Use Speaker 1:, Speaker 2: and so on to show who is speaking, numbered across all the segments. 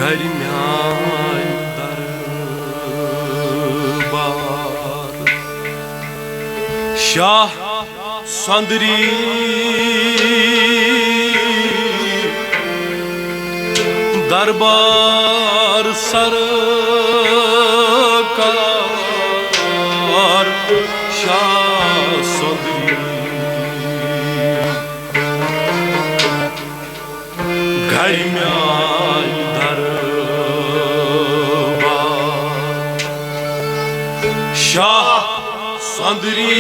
Speaker 1: घर म्यान दरबार शाह संदरी दरबार सरकार शाह संदरी घर म्यान दरबार शाह संदरी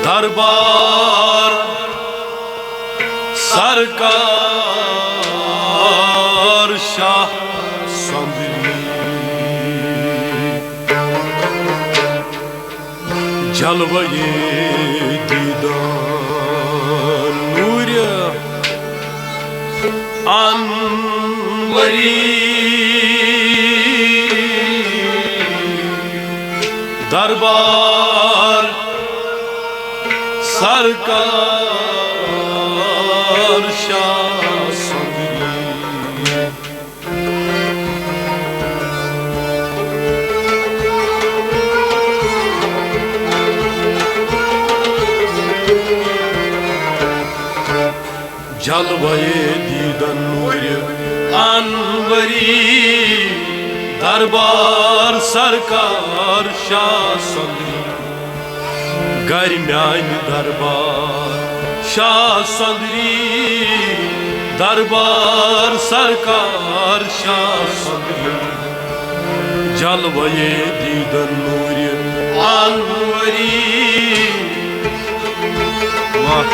Speaker 1: दरबार सरकार शाह संदरी जलवे दीदान नूर अनवरी दरबार सरकार शाह संदरी जलवे दीदान नूर अनवरी दरबार सरकार शाह संदरी घर म्यान दरबार शाह संदरी दरबार सरकार शाह संदरी जलवे दीदान नूर अनवरी वाह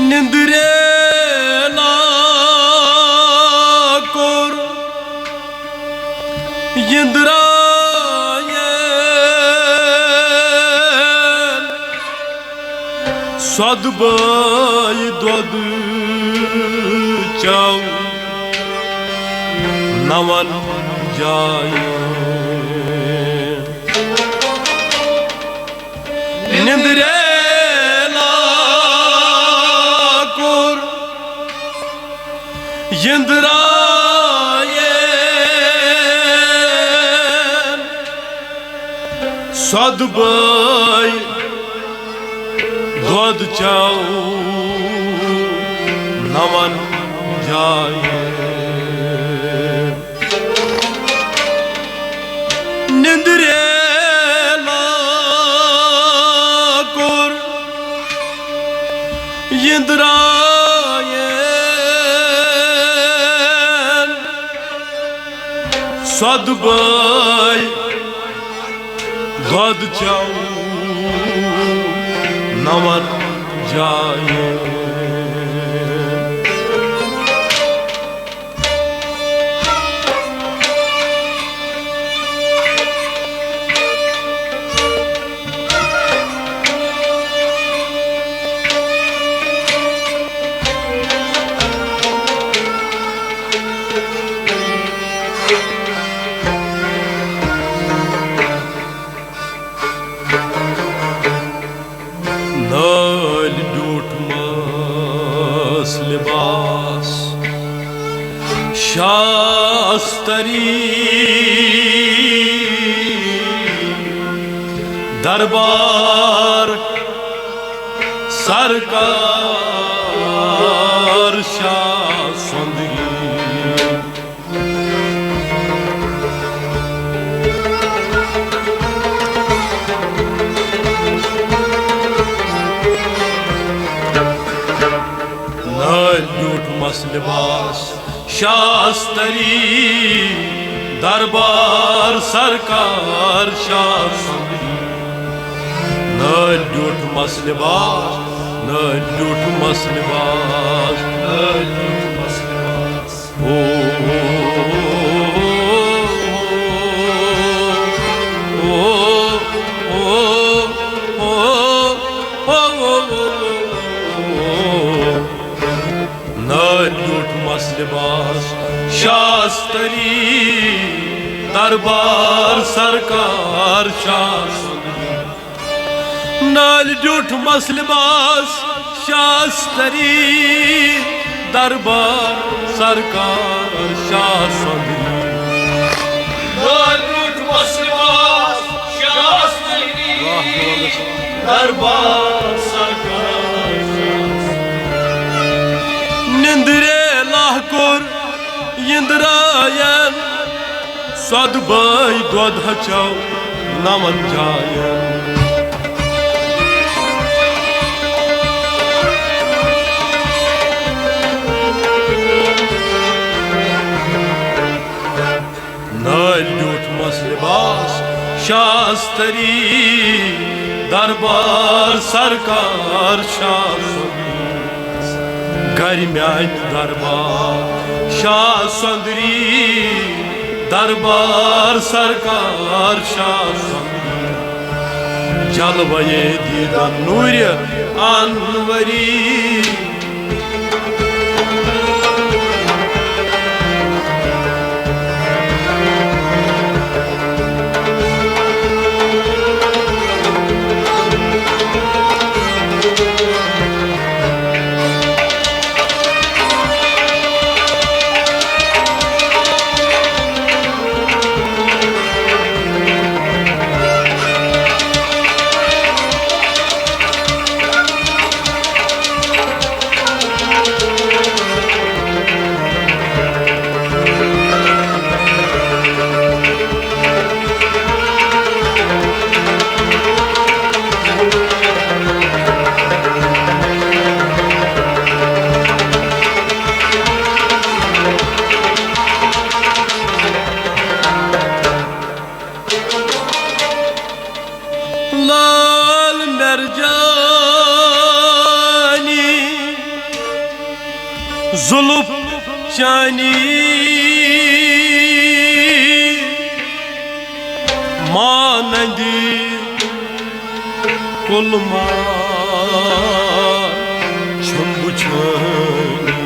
Speaker 1: निंद्रे ना कोर यंद्रायन सदबाय दोद चाव नवन जाय निंद्रे यंद्रायन सदबाय दोद चाव नवन जाय निंद्रे लाकोर यंद्रायन सदबाय दोद चाव नवन जाय लिबास शास्तरी दरबार सरकार शाह संदरी मसलिबास शास्तरी दरबार सरकार शास्तरी नाल ड्यूट मसलिबास नाल ड्यूट मसलिबास नाल ड्यूट मसलिबास मसलिबास शास्तरी दरबार सरकार शास्तरी नाल ड्यूट मसलिबास शास्तरी दरबार सरकार शास्तरी नाल ड्यूट मसलिबास शास्तरी दरबार सरकार निंद्रे लाहकुर यंद्रायन सदबाई दोध हचौ नमन जायन नाल ड्यूट मसलिबास शास्तरी दरबार सरकार शास्तरी घर म्यान दरबार शास्तरी दरबार सरकार शास्तरी जलवाए दीदा नूर अनवरी लाल मरजानी जुल्फ चानी मानंदी कुलमा छुम्बु छानी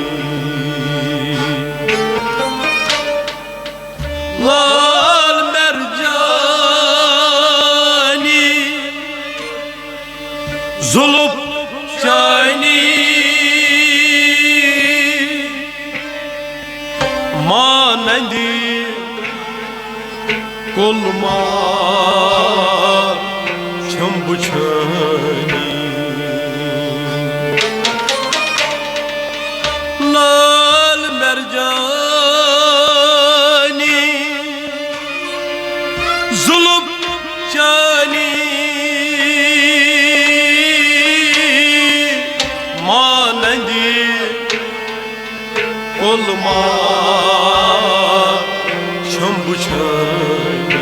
Speaker 1: लाल मरजानी जुल्फ चानी मानंदी कुलमा छुम्बु छानी लाल मरजानी जुल्फ चानी मानंदी कुलमा छुम्बु छानी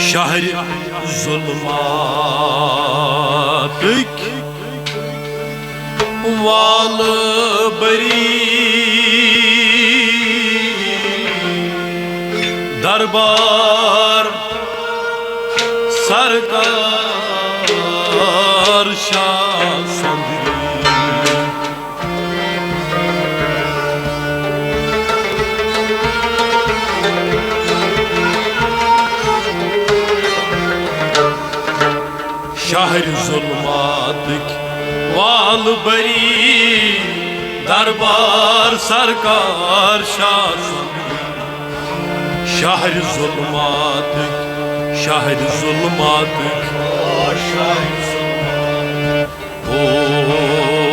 Speaker 1: शहर जुल्मातिक वाल बरी दरबार सरकार शास्तरी शहर जुल्मातिक वाल बरी दरबार सरकार शास्तरी शहर जुल्मातिक शहर जुल्मातिक ओ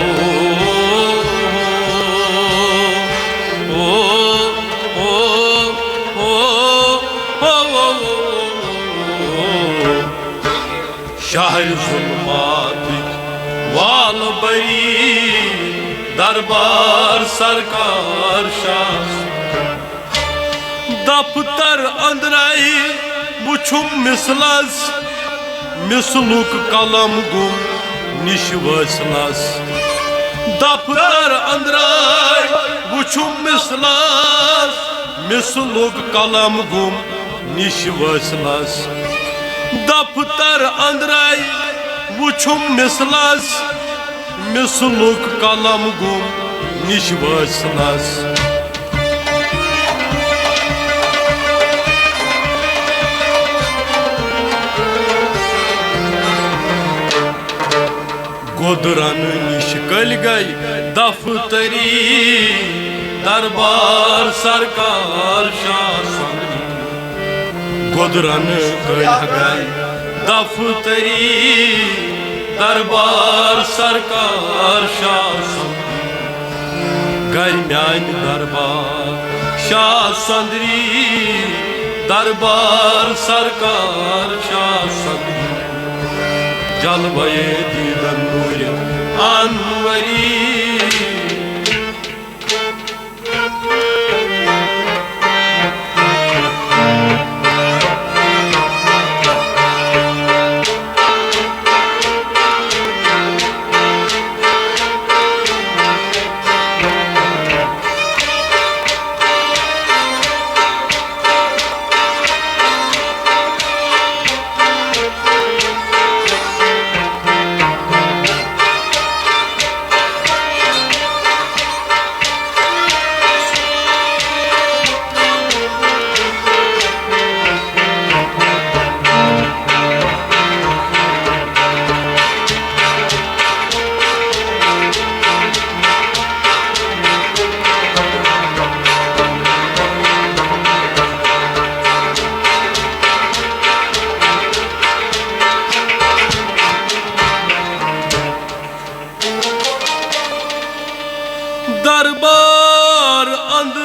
Speaker 1: शहर जुल्मातिक वाल बरी दरबार सरकार शास दफ्तर अंदराई वुछुम मिसलस मिसलुक कलम गुम निश वसलस दफ्तर अंदराई वुछुम मिसलस मिसलुक कलम गुम निश वसलस दफ्तर अंदराई वुछुम मिसलस मिसलुक कलम गुम निश वसलस गोदरन निश कल गई दफ्तरी दरबार सरकार शासन गोदरन कल गई दफ्तरी दरबार सरकार शासन गई म्यान दरबार शासंदरी दरबार सरकार शासन जलवाए दीदन नूर अनवरी दरबार अंदराई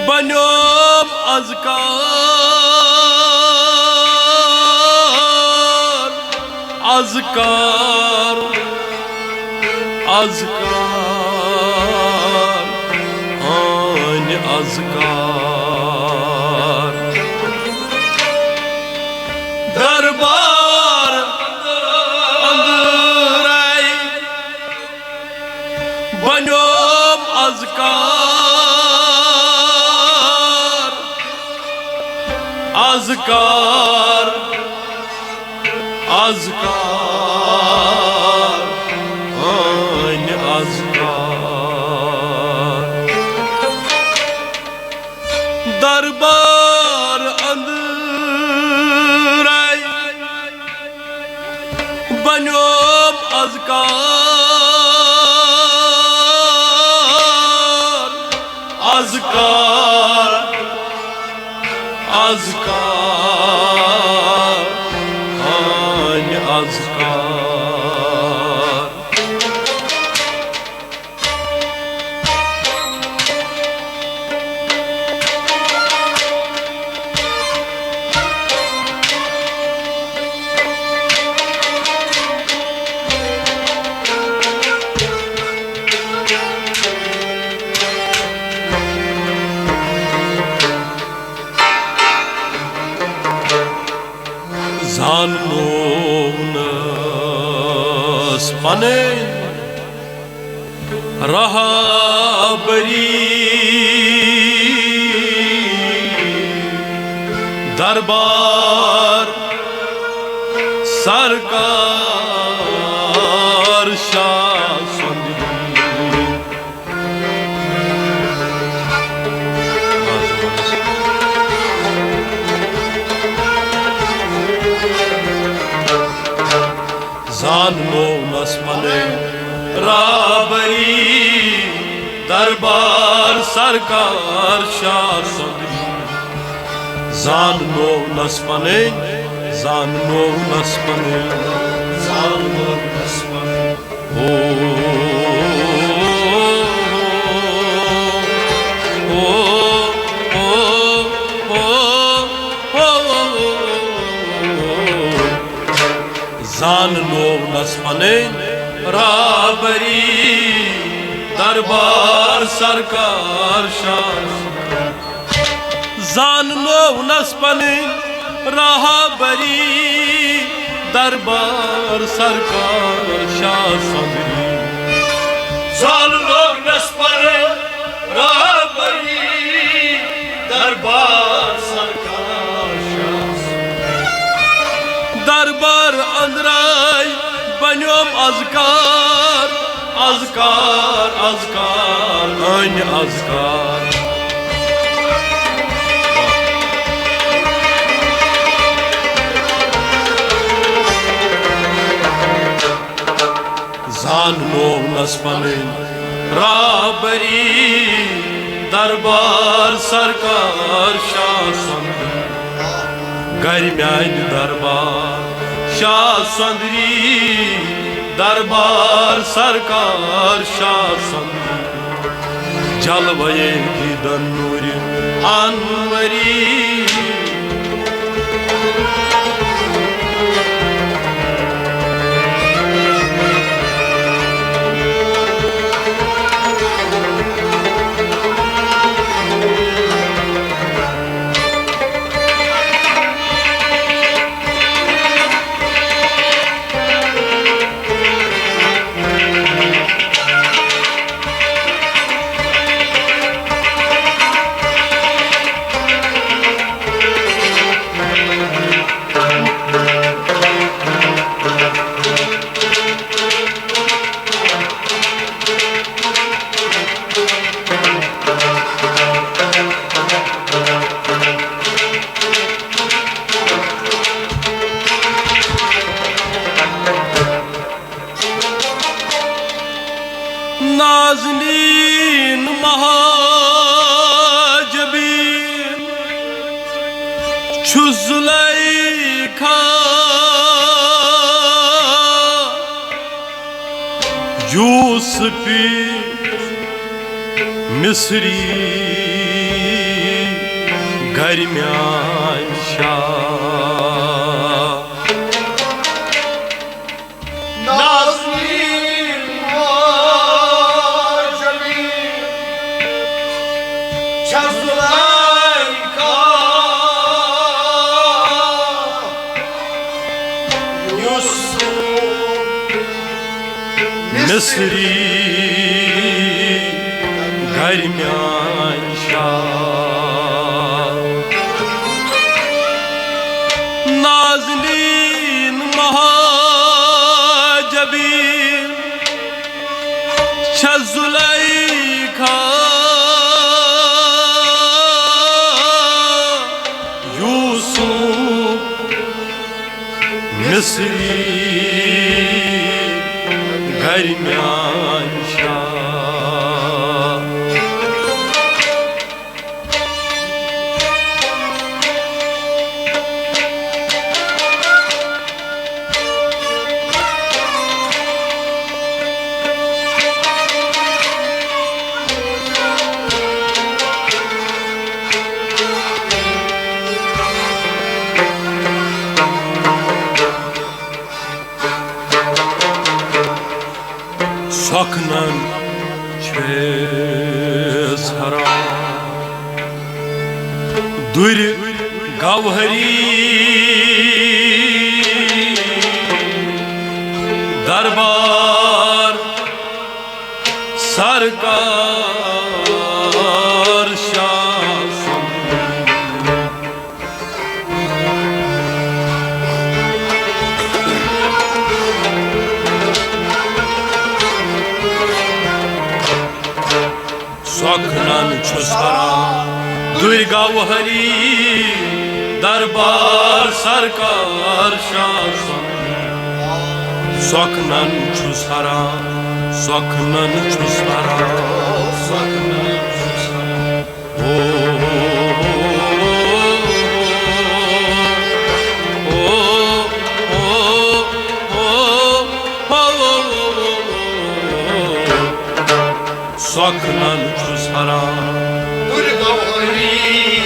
Speaker 1: बन्योम अज़कार अज़कार अज़कार आन अज़कार दरबार बन्योम अज़कार अज़कार अज़कार आन अज़कार दरबार अंदराई बन्योम अज़कार अज़कार अज़कार आन अज़कार जानोनस पने रहाबरी दरबार सरकार शासन जानोनस पने राबरी दरबार सरकार शाह सुंदरी जानो नस्पने जानो नस्पने जानो नस्पने जानो नस्पने राबरी दरबार सरकार शाह जानो नस्पने राबरी दरबार सरकार शाह सुंदरी जानो नस्पने राबरी दरबार सरकार शाह दरबार अंदराय बन्योम अजकार अजकार अजकार अन अजकार जानो नस्पने राबरी दरबार सरकार शाह सुंदरी गर म्यान दरबार शाह सुंदरी दरबार सरकार शाह सुंदरी जलवे दीदन नूर अनवरी नाज़नीन महाजबीन छु ज़ुलैखा यूसुफ़ी मिस्री घर म्यान शाह मिस्री घर म्यान शाह नाज़नीन महाजबीन छ ज़ुलैखा यूसुफ मिस्री घर म्यान Shah Saknan çez haram Dur gavhari Darbar Sarkar Şah Saknan çözhara Durga Vahari Darbar Sarkar Şah Saknan çözhara Saknan çözhara çus haram
Speaker 2: Durgavhari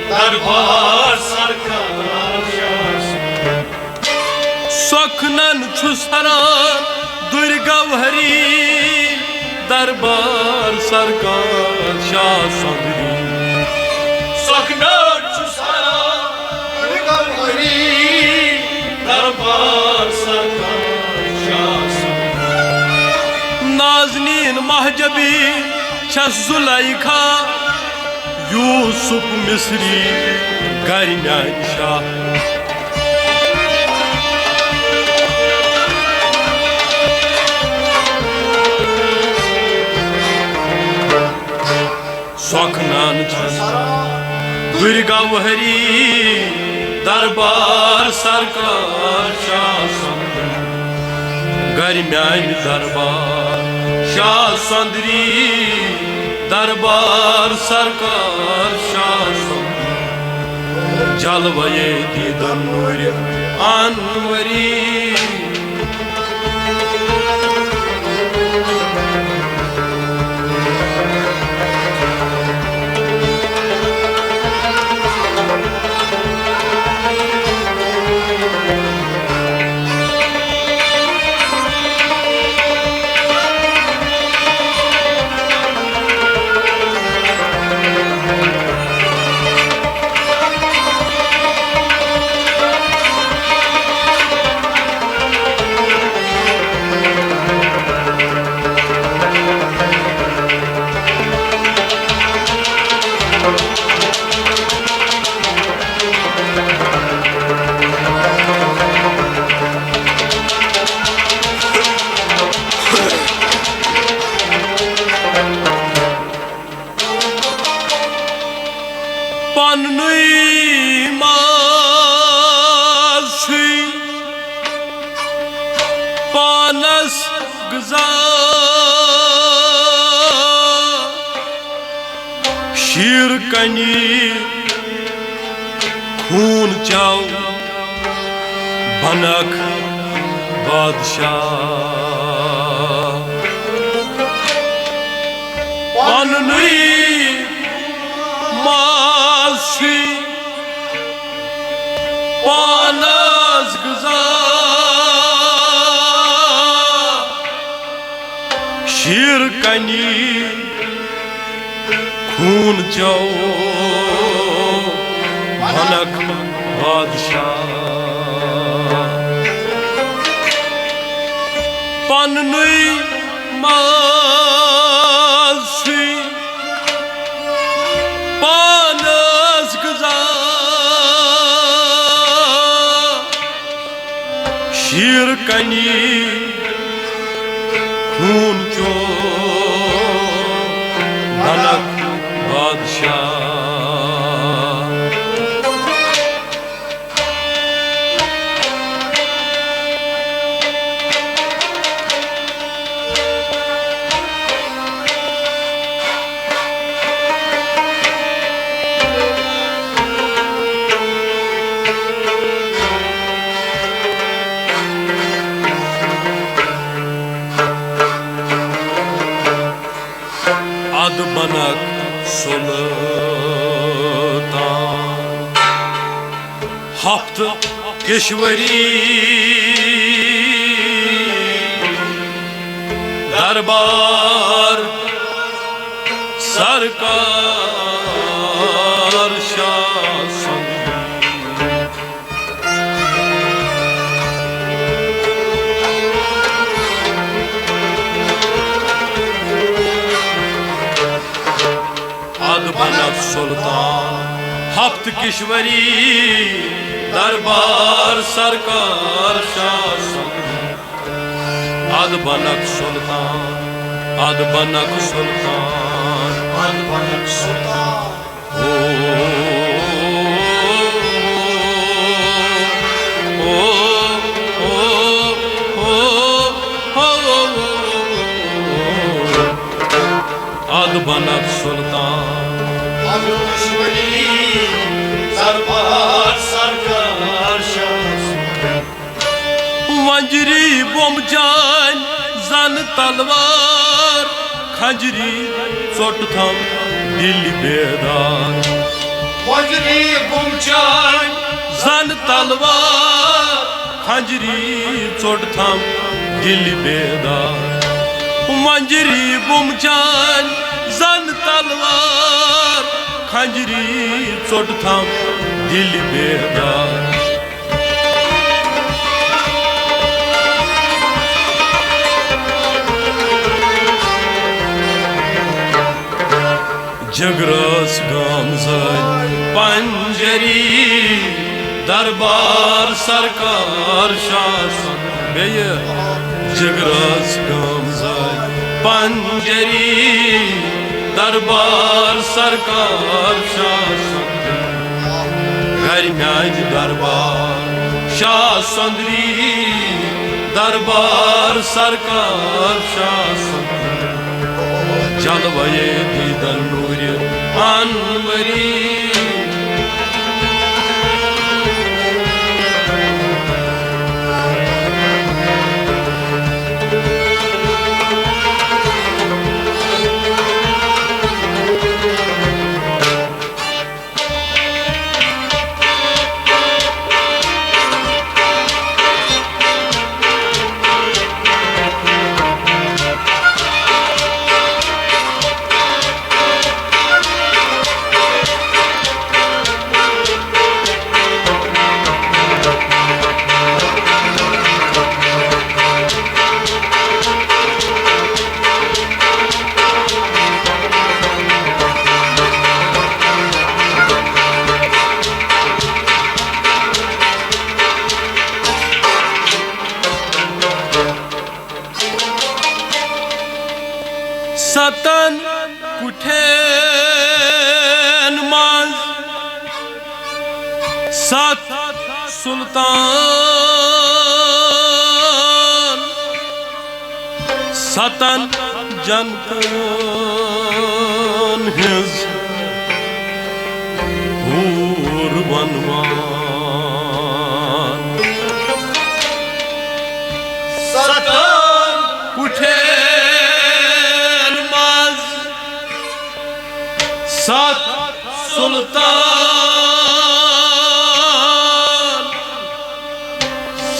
Speaker 2: darbar sarkar şah
Speaker 1: Soknan çus haram Durgavhari darbar sarkar Şah Sandri
Speaker 2: Soknar çusara Durgavhari darbar sarkar şah
Speaker 1: Naznin mahcebi Şah Zulaykha Yusuf Misri Garnyan Şah Soknan çusara Durgavhari darbar sarkar Şah Sandri Garmyan darbar Şah Sandri darbar sarkar Şah Sandri Jalvaye didan nur anvari Panui masi panas gza Shirkani khun chau banak badshah Panui masi panas gza Shirkani khun chau banak badshah Panui masi panas gza Shirkani khun chau banak badshah Ad banak sultan Haptı keşveri Darbar sarkar Şah Sandri Ad banak sultan Hapt kishwari darbar sarkar Şah Sandri Ad banak sultan Ad banak sultan
Speaker 2: Ad banak sultan
Speaker 1: Ad banak sultan
Speaker 2: Ad kishwari darbar sarkar Şah
Speaker 1: Vanjri bomjan zan talvar खंजरी चोट थम दिल बेदार
Speaker 2: मंजरी बुमचान
Speaker 1: जन तलवार खंजरी चोट थम दिल बेदार मंजरी बुमचान जन तलवार खंजरी चोट थम दिल बेदार जगरस गामजन पंजरी दरबार सरकार शासन बेय जगरस गामजन पंजरी दरबार सरकार शासन घर म्याज दरबार शासंद्री दरबार सरकार शासन जलवाये दीदर नूर अनवरी सतन कुठेन माज सत सुल्तान सतन जनतन हिज हूर बनवान
Speaker 2: सतन
Speaker 1: कुठे सत सुल्तान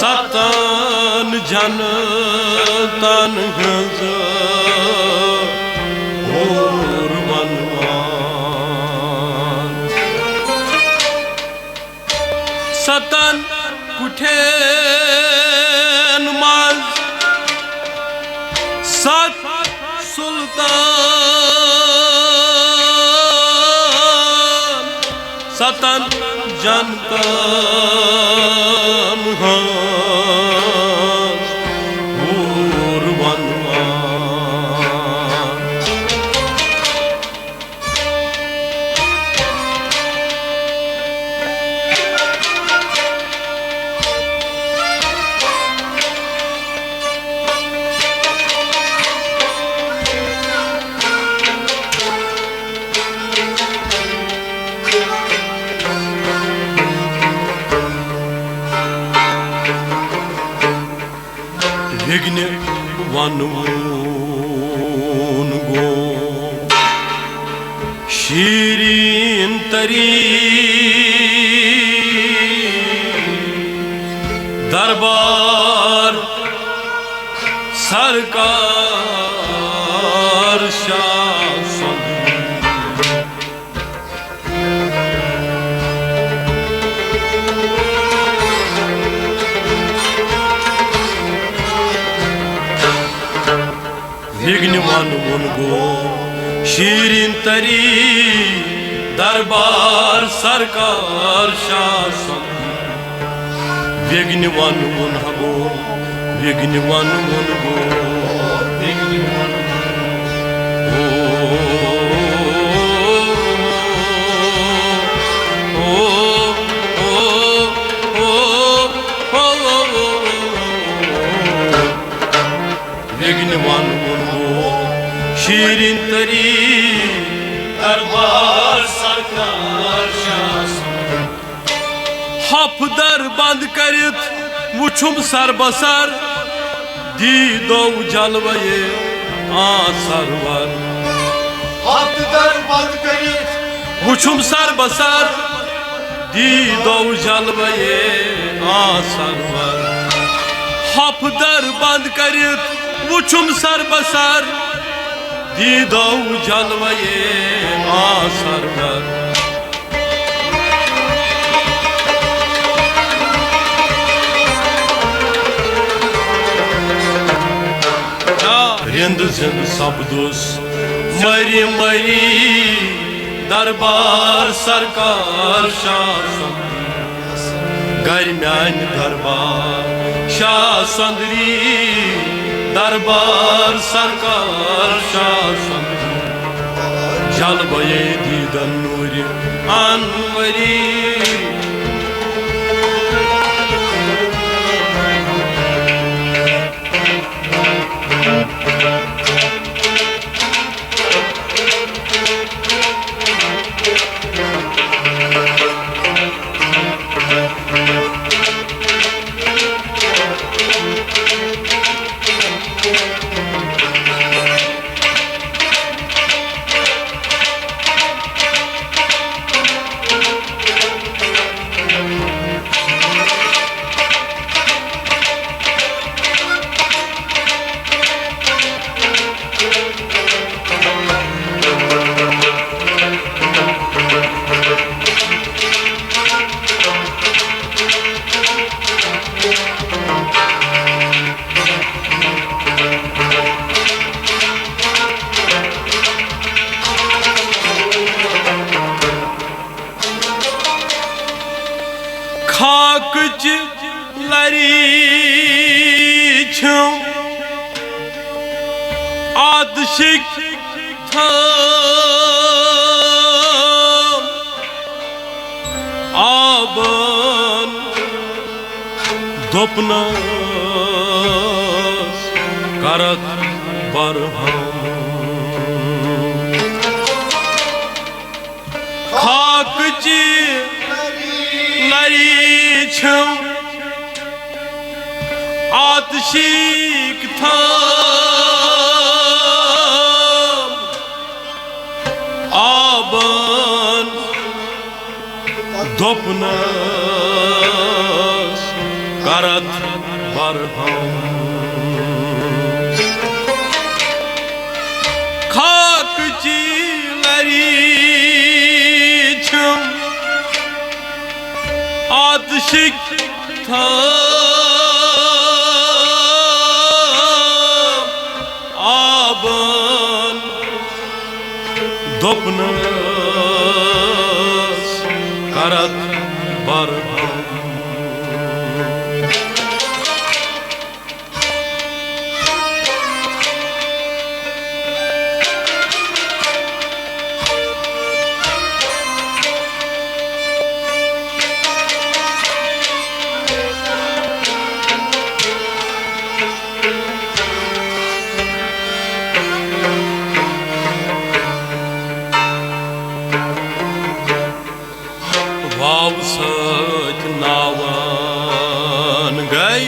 Speaker 1: सतन जनतन हज और मनवान सतन कुठेन माज सत सुल्तान सतन जनतन हज और बनवान विघ्न वनून गो शीरीन तरी दरबार सरकार शासन विघ्न वनून गो शीरीन तरी दरबार सरकार शासन विघ्न वनून गो विघ्न वनून गो विघ्न वनून गो शीरीन तरी
Speaker 2: दरबार सरकार शासन
Speaker 1: हफदर बंद करित वुछुम सर बसर दी दो जलवये सरवर
Speaker 2: Haftadır band kayıt
Speaker 1: Vüçum sar basar Dido jalvaye सरवर Haftar band karit Vüçum sar basar Dido jalvaye सरवर Rind zind sabdus Mari mari Darbar sarkar şah Garmyan darbar Şah Sandri Darbar sarkar şah Jalvaye didan nuri anvari खाकच लरी छम आदशिक थाम आबन दोपनास करत बरहम खाकची लरी छम आतशिक थाम आबन दोपनास करत बरहम खाकची लरी छम आतशिक थाम आबन दोपनास करत बरहम वाव सच नावन गय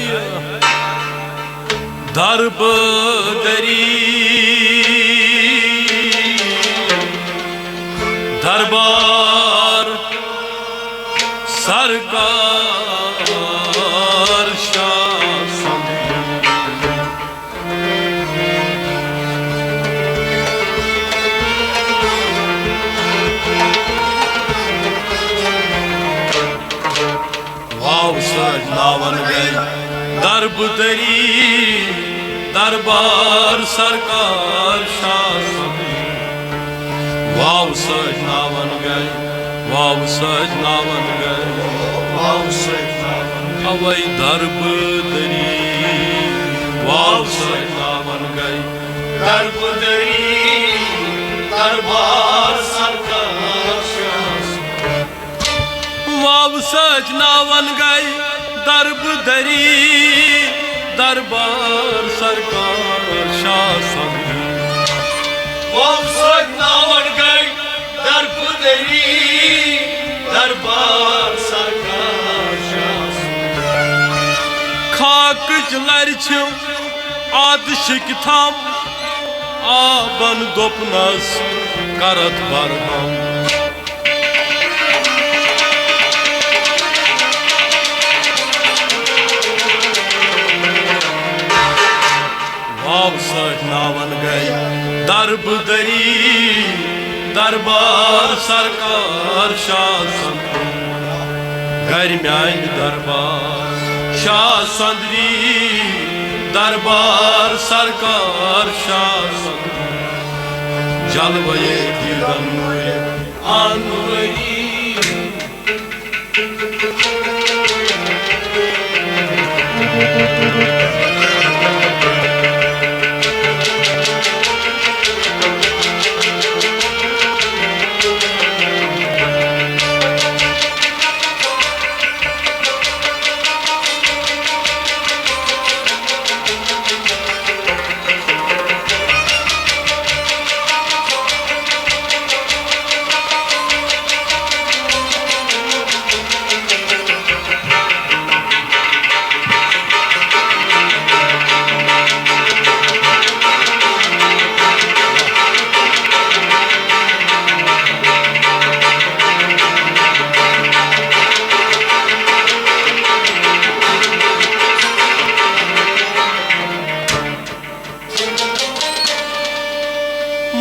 Speaker 1: दरब दरी दरबार सरकार शासन वाव सज नावन गई दरब दरी दरबार सरकार शासन वाव सज नावन गई वाव सज नावन गई
Speaker 2: Vav sayfavan
Speaker 1: अवै दरब दरी वाव सज नावन गई
Speaker 2: Darbudari Darbar sarkar şahs
Speaker 1: वाव सज नावन गई दरब दरी दरबार सरकार शासन
Speaker 2: Vav sayfavan gay Darbudari Darbar sarkar şahs
Speaker 1: खाक जलर छम आदशिक थाम आबन दोपनस करत बरहम वाव सट नावन गई दरबदरी दरबार सरकार शासन घर म्यान दरबार शासंदरी दरबार सरकार शासन जलवये दिलनुए अनवरी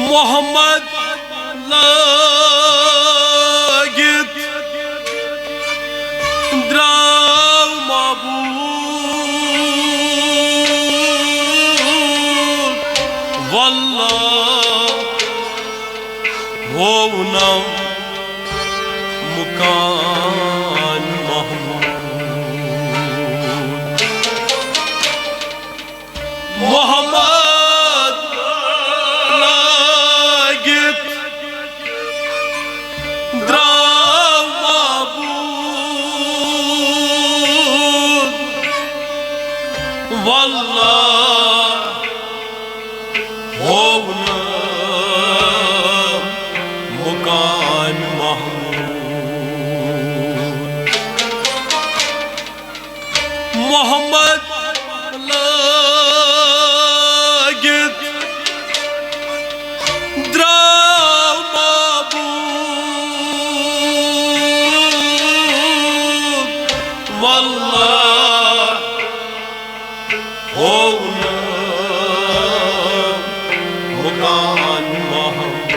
Speaker 1: मोहम्मद लागित द्राव मबूद वल्लाह होवनम मुकान महमूद मोहम्मद वल्लाह होवना मुकान महमूद मोहम्मद लागित द्राव मबूद वल्लाह होवना मुकान महमूद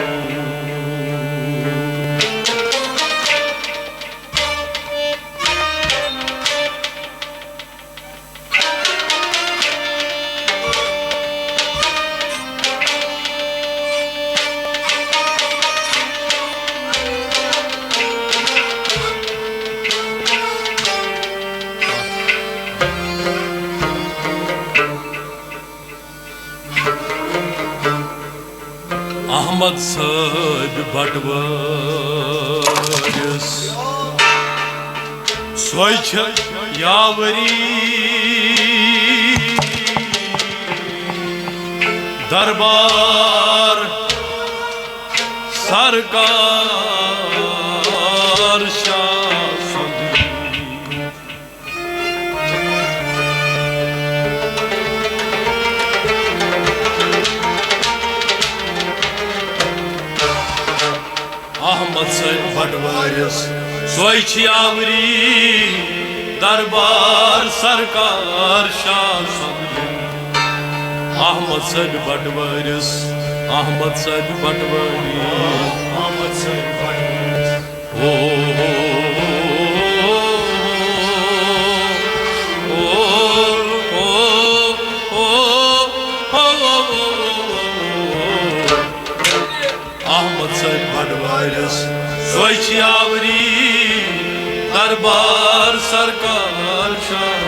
Speaker 1: अहमद साहब बटवारिस स्वच्छ यावरी दरबार सरकार शासन अहमद साहब बटवारिस स्वच्छ यावरी दरबार सरकार शासन अहमद साहब बटवारिस अहमद साहब बटवारी अहमद साहब बटवारिस ओ अहमद साहब बटवारिस स्वच्छ यावरी दरबार सरकार शासन